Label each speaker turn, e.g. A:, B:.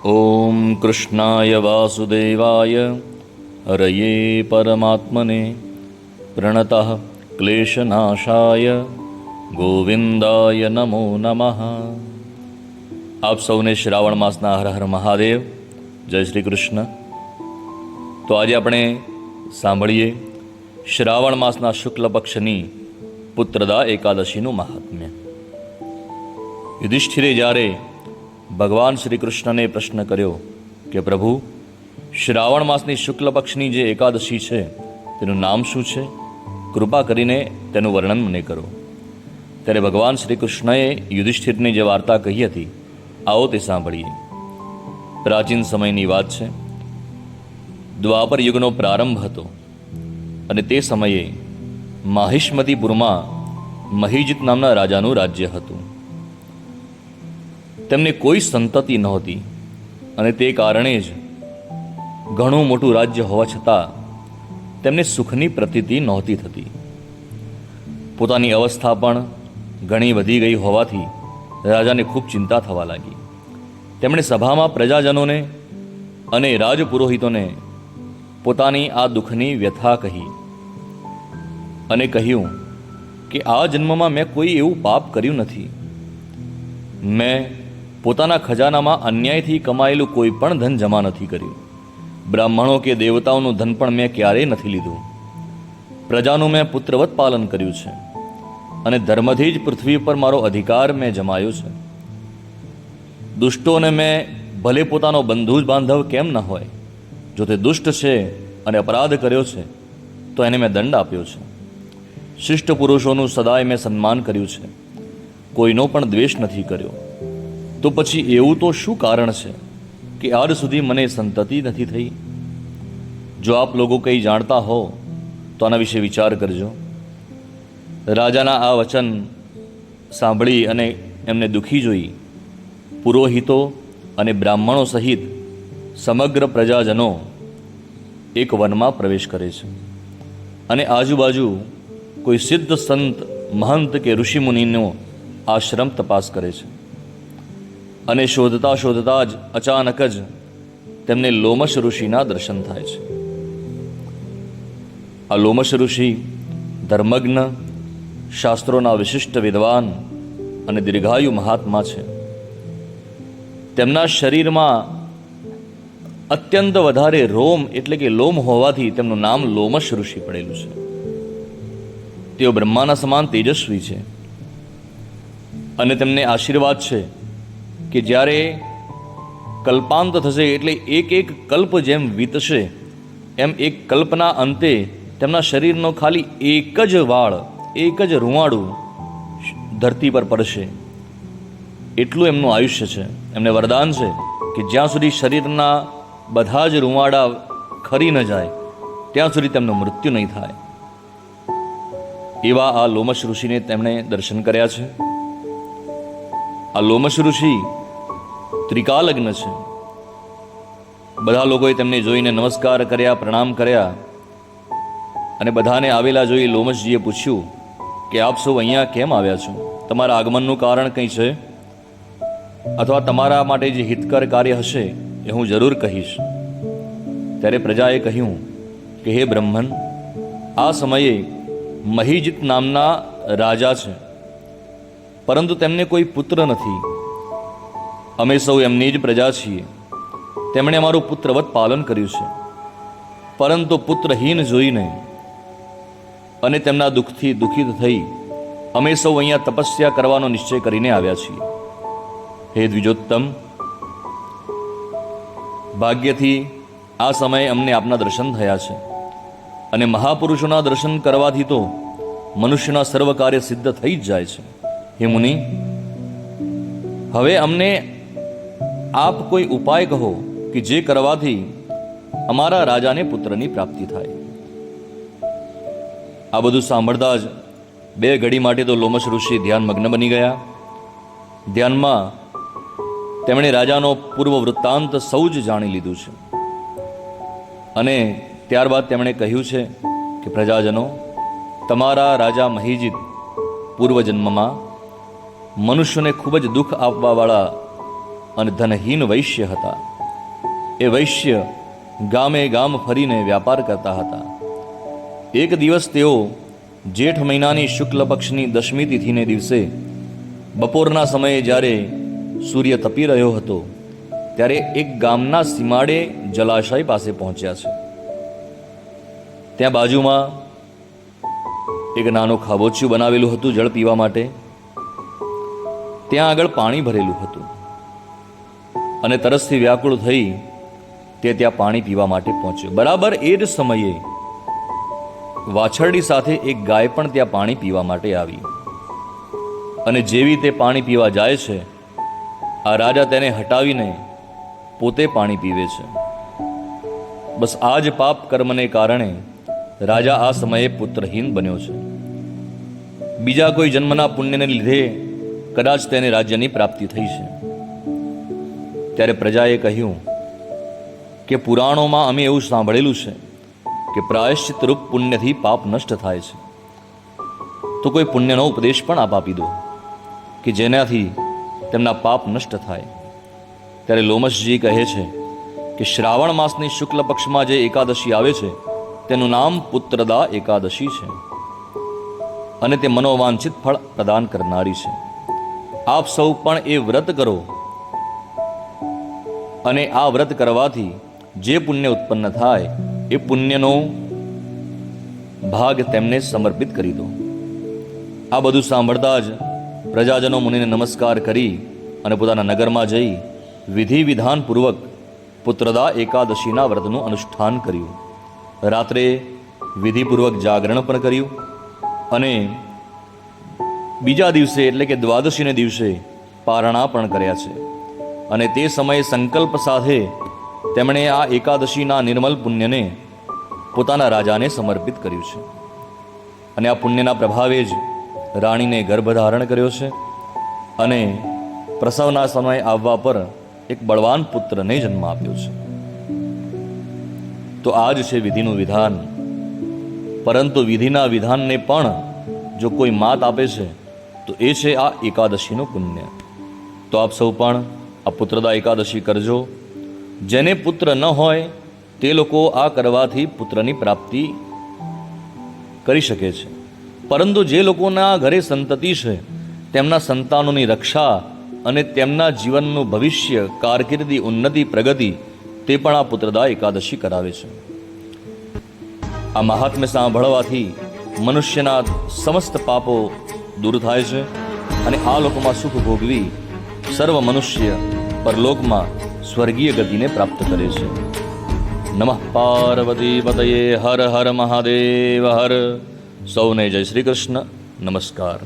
A: ઓમ કૃષ્ણાય વાસુદેવાય હરયે પરમાત્મને પ્રણતઃ ક્લેશનાશાય ગોવિંદાય નમો નમઃ. આપ સૌને શ્રાવણ માસના હર હર મહાદેવ, જય શ્રી કૃષ્ણ. તો આજે આપણે સાંભળીએ શ્રાવણ માસના શુક્લ પક્ષની પુત્રદા એકાદશીનું મહાત્મ્ય. યુધિષ્ઠિરે જ્યારે ભગવાન શ્રી કૃષ્ણને પ્રશ્ન કર્યો કે પ્રભુ, શ્રાવણ માસની શુક્લ પક્ષની જે એકાદશી છે તેનું નામ શું છે? કૃપા કરીને તેનું વર્ણન મને કરો. ત્યારે ભગવાન શ્રી કૃષ્ણએ યુધિષ્ઠિરની જે વાર્તા કહી હતી, આવો તે સાંભળીએ. પ્રાચીન સમયની વાત છે. દ્વાપર યુગનો પ્રારંભ હતો અને તે સમયે માહિષ્મતીપુરમાં મહિજીત નામના રાજાનું રાજ્ય હતું. તેમને કોઈ સંતતિ નહોતી અને તે કારણે જ ઘણું મોટું રાજ્ય હોવા છતાં તેમને સુખની પ્રતીતિ નહોતી થતી. પોતાની અવસ્થા પણ ઘણી વધી ગઈ હોવાથી રાજાને ખૂબ ચિંતા થવા લાગી. તેમણે સભામાં પ્રજાજનોને અને રાજપુરોહિતોને પોતાની આ દુઃખની વ્યથા કહી અને કહ્યું કે આ જન્મમાં મેં કોઈ એવું પાપ કર્યું નથી. મેં પોતાના ખજાનામાં અન્યાયથી કમાયેલું કોઈ પણ ધન જમા નથી કર્યું. બ્રાહ્મણો કે દેવતાઓનું ધન પણ મેં ક્યારેય નથી લીધું. પ્રજાનું મેં પુત્રવત પાલન કર્યું છે અને ધર્મથી જ પૃથ્વી પર મારો અધિકાર મેં જમાયો છે. દુષ્ટોને મેં ભલે પોતાનો બંધુ જ બાંધવ કેમ ન હોય, જો તે દુષ્ટ છે અને અપરાધ કર્યો છે તો એને મેં દંડ આપ્યો છે. શિષ્ટ પુરુષોનું સદાય મેં સન્માન કર્યું છે, કોઈનો પણ દ્વેષ નથી કર્યો. તો પછી એવું તો શું કારણ છે કે આજ સુધી મને સંતતિ નથી થઈ? જો આપ લોકો કંઈ જાણતા હો તો આના વિશે વિચાર કરજો. રાજાના આ વચન સાંભળી અને એમને દુઃખી જોઈ પુરોહિતો અને બ્રાહ્મણો સહિત સમગ્ર પ્રજાજનો એક વનમાં પ્રવેશ કરે છે અને આજુબાજુ કોઈ સિદ્ધ સંત, મહંત કે ઋષિમુનિનો આશ્રમ તપાસ કરે છે. અને શોધતા શોધતા જ અચાનક જ તેમને લોમશ ઋષિના દર્શન થાય છે. આ લોમશ ઋષિ ધર્મજ્ઞ, શાસ્ત્રોના વિશિષ્ટ વિદ્વાન અને દીર્ઘાયુ મહાત્મા છે. તેમના શરીરમાં અત્યંત વધારે રોમ એટલે કે લોમ હોવાથી તેમનું નામ લોમશ ઋષિ પડેલું છે. તેઓ બ્રહ્માના સમાન તેજસ્વી છે અને તેમને આશીર્વાદ છે કે જ્યારે કલ્પાંત થશે એટલે એક એક કલ્પ જેમ વીતશે એમ એક કલ્પના અંતે તેમના શરીરનો ખાલી એક જ વાળ, એક જ રૂંવાડું ધરતી પર પડશે. એટલું એમનું આયુષ્ય છે. એમને વરદાન છે કે જ્યાં સુધી શરીરના બધા જ રૂંવાડા ખરી ન જાય ત્યાં સુધી તેમનું મૃત્યુ નહીં થાય. એવા આ લોમશ ઋષિને તેમણે દર્શન કર્યા છે. આ લોમશ ઋષિ ત્રિકાલજ્ઞ છે. બધા લોકોએ તેમને જોઈને નમસ્કાર કર્યા, પ્રણામ કર્યા અને બધાને આવેલા જોઈ લોમશજીએ પૂછ્યું કે આપ સૌ અહીંયા કેમ આવ્યા છો? તમારા આગમનનું કારણ કંઈ છે? અથવા તમારા માટે જે હિતકર કાર્ય હશે એ હું જરૂર કહીશ. ત્યારે પ્રજાએ કહ્યું કે હે બ્રહ્મન, આ સમયે મહિજીત નામના રાજા છે, પરંતુ તેમને કોઈ પુત્ર નથી. અમે સૌ એમની જ પ્રજા છીએ. તેમણે અમારું પુત્રવત પાલન કર્યું છે, પરંતુ પુત્રહીન જોઈને અને તેમના દુઃખથી દુઃખિત થઈ અમે સૌ અહીંયા તપસ્યા કરવાનો નિશ્ચય કરીને આવ્યા છીએ. હે દ્વિજોત્તમ, ભાગ્યથી આ સમયે અમને આપના દર્શન થયા છે અને મહાપુરુષોના દર્શન કરવાથી તો મનુષ્યના સર્વ કાર્ય સિદ્ધ થઈ જ જાય છે. હે મુનિ, હવે અમને આપ કોઈ ઉપાય કહો કે જે કરવાથી અમારા રાજાને પુત્રની પ્રાપ્તિ થાય. આ બધું સાંભળતા જ બે ઘડી માટે તો લોમશ ઋષિ ધ્યાનમગ્ન બની ગયા. ધ્યાનમાં તેમણે રાજાનો પૂર્વ વૃત્તાંત સૌ જ જાણી લીધું છે અને ત્યારબાદ તેમણે કહ્યું છે કે પ્રજાજનો, તમારા રાજા મહિજીત પૂર્વજન્મમાં મનુષ્યને ખૂબ જ દુઃખ આપવાવાળા અને ધનહીન વૈશ્ય હતા. એ વૈશ્ય ગામે ગામ ફરીને વ્યાપાર કરતા હતા. એક દિવસ તેઓ જેઠ મહિનાની શુક્લ પક્ષની દશમી તિથિને દિવસે બપોરના સમયે જ્યારે સૂર્ય તપી રહ્યો હતો ત્યારે એક ગામના સીમાડે જલાશય પાસે પહોંચ્યા છે. ત્યાં બાજુમાં એક નાનું ખાબોચિયું બનાવેલું હતું જળ પીવા માટે. ત્યાં આગળ પાણી ભરેલું હતું અને તરસથી વ્યાકુળ થઈ તે ત્યાં પાણી પીવા માટે પહોંચ્યો. બરાબર એ જ સમયે વાછરડી સાથે એક ગાય પણ ત્યાં પાણી પીવા માટે આવી અને જેવી તે પાણી પીવા જાય છે, આ રાજા તેને હટાવીને પોતે પાણી પીવે છે. બસ આ જ પાપ કર્મને કારણે રાજા આ સમયે પુત્રહીન બન્યો છે. બીજા કોઈ જન્મના પુણ્યને લીધે કદાચ તેને રાજ્યની પ્રાપ્તિ થઈ છે. ત્યારે પ્રજાએ કહ્યું કે પુરાણોમાં અમે એવું સાંભળેલું છે કે પ્રાયશ્ચિત રૂપ પુણ્યથી પાપ નષ્ટ થાય છે, તો કોઈ પુણ્યનો ઉપદેશ પણ આપ આપી દો કે જેનાથી તેમના પાપ નષ્ટ થાય. ત્યારે લોમશજી કહે છે કે શ્રાવણ માસની શુક્લ પક્ષમાં જે એકાદશી આવે છે તેનું નામ પુત્રદા એકાદશી છે અને તે મનોવાંછિત ફળ પ્રદાન કરનારી છે. આપ સૌ પણ એ વ્રત કરો અને આ વ્રત કરવાથી જે પુણ્ય ઉત્પન્ન થાય એ પુણ્યનો ભાગ તેમને સમર્પિત કરી દો. આ બધું સાંભળતા જ પ્રજાજનો મુનિને નમસ્કાર કરી અને પોતાના નગરમાં જઈ વિધિ વિધાનપૂર્વક પુત્રદા એકાદશીના વ્રતનું અનુષ્ઠાન કર્યું. રાત્રે વિધિપૂર્વક જાગરણ પણ કર્યું અને બીજા દિવસે એટલે કે દ્વાદશીને દિવસે પારણા પણ કર્યા છે. અને તે સમયે સંકલ્પ સાથે તેમણે આ એકાદશીના નિર્મલ પુણ્યને પોતાના રાજાને સમર્પિત કર્યું છે. અને આ પુણ્યના પ્રભાવે જ રાણીને ગર્ભ ધારણ કર્યો છે અને પ્રસવના સમય આવવા પર એક બળવાન પુત્રને જન્મ આપ્યો છે. તો આ જ છે વિધિનું વિધાન. પરંતુ વિધિના વિધાનને પણ જો કોઈ માત આપે છે તો એ છે આ એકાદશીનું પુણ્ય. તો આપ સૌ પણ આ પુત્રદા એકાદશી કરજો. જેને પુત્ર ન હોય તે લોકો આ કરવાથી પુત્રની પ્રાપ્તિ કરી શકે છે. પરંતુ જે લોકોના ઘરે સંતતિ છે તેમના સંતાનોની રક્ષા અને તેમના જીવનનું ભવિષ્ય, કારકિર્દી, ઉન્નતિ, પ્રગતિ તે પણ આ પુત્રદા એકાદશી કરાવે છે. આ મહાત્મ્ય સાંભળવાથી મનુષ્યના સમસ્ત પાપો દૂર થાય છે અને આ લોકમાં સુખ ભોગવી સર્વ મનુષ્ય પરલોકમાં સ્વર્ગીય ગતિને પ્રાપ્ત કરે છે. નમઃ પાર્વતી પતયે હર હર મહાદેવ હર. સૌને જય શ્રી કૃષ્ણ. નમસ્કાર.